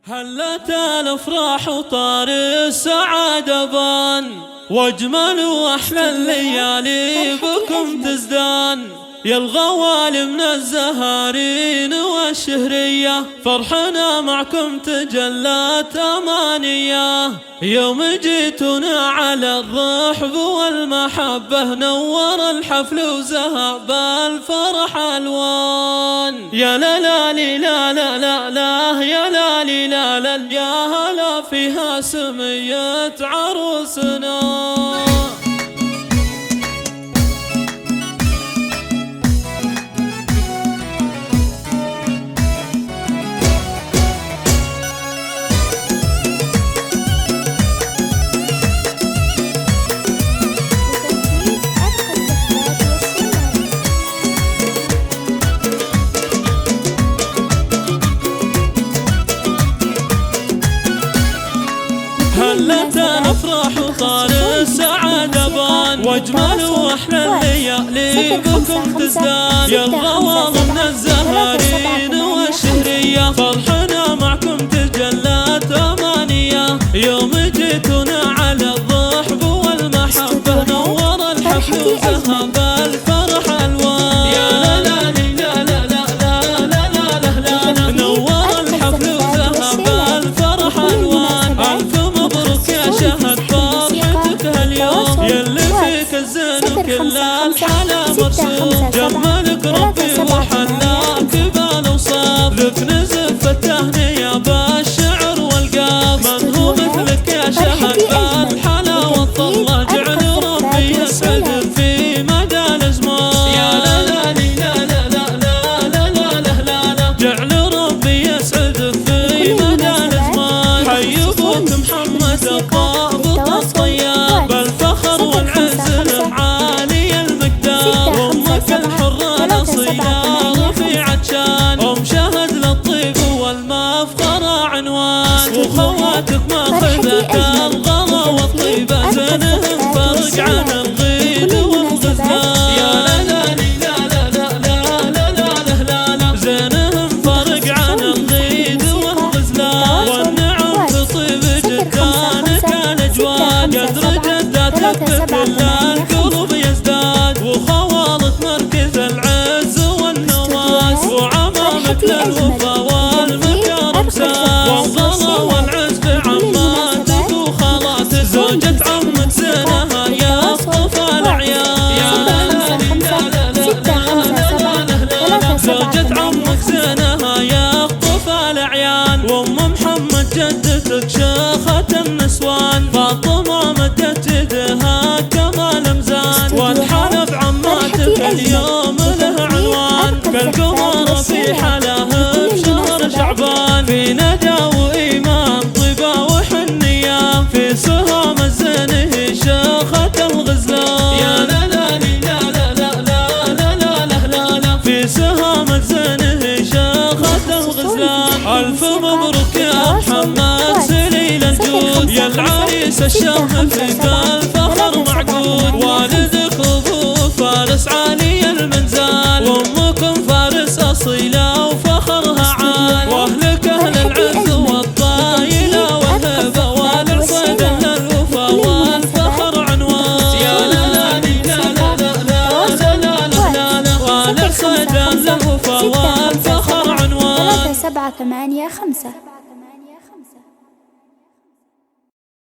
هلت الافراح وطار السعادة بان، واجمل واحلى الليالي بكم تزدان. يا الغوالي من الزهارين والشهرية، فرحنا معكم تجلت أمانية. يوم جيتنا على الرحب والمحبة، نور الحفل وزهب الفرح ألوان. يا لا لا لا لا لا لا، يا لا لا لا، يا هلا فيها سمية عروسنا. هلت الافراح وطار السعادة بان، واجمل واحلى الليالي بكم تزدان. يا الغوالي من الزهارين والشهرية، فرحنا معكم تجلت أمانية. يوم جيتنا على الرحب والمحبة، نور الحفل وزهب الفرح ألوان. يا لا لا لا لا لا لا لا لا لا، نور الحفل وزهب الفرح ألوان. شهد فرحتك هاليوم، يلي فيك الزين وكل الحلا مرسوم. جملك ربي وحلاك بالوصاف، لك نزف التهنية بالشعر والقاف. من هو مثلك يا شهد بالحلا والطلة، جعل ربي يسعد في مدى الازمان. يا لا لا لا لا لا لا لا لا لا، جعل ربي يسعد في مدى الازمان. حي ابوك محمد الضابط الطياب، بالفخر والعز العالي المقدار. امك الحرة الاصيلة رفيعة شان، ام شهد للطيب والمفخر عنوان. وخواتك ماخذة الغلا والطيبة، زينهم فرق عن الغيد والغزلان. يا لا لا لا لا لا لا لا لا، زينهم فرق عن الغيد والغزلان. والنعم في طيب جدانك الاجواد، قدر جداتك بكل القلوب يزداد. وخوالط مركز العز والنواس، وعمامك للوفا والمكارم ساد. والغلا والعز بعماتك وخالاتك، زوجة عمك زينها يا اصطفى العيال. يا لا لا لا لا لا، زوجة عمك زينها يا اصطفى العيال. وام محمد جدتك شيخة النسوان، فاطمة مدت يدها كمال مزان. والحلف عماتك اليوم له عنوان، كالقمر في حلاه بشهر شعبان. في ندى وإيمان طيبة وحنية، في سهام الزين شيخة الغزلان. يا لا لا لا لا لا لا لا لا، في سهام الزين شيخة الغزلان. ألف مبروك يا محمد سليل الجود، يا العريس الشهم فيك الفخر معقود. والدك ابو فارس عالي المنزال، وامكم فارس اصيله وفخرها عال. واهلك اهل العز والطايله والهبه، والعصيد للوفا والفخر عنوان. يا لا لا لا لا لا لا لا لا، والعصيد للوفا والفخر عنوان. 3 7 8 5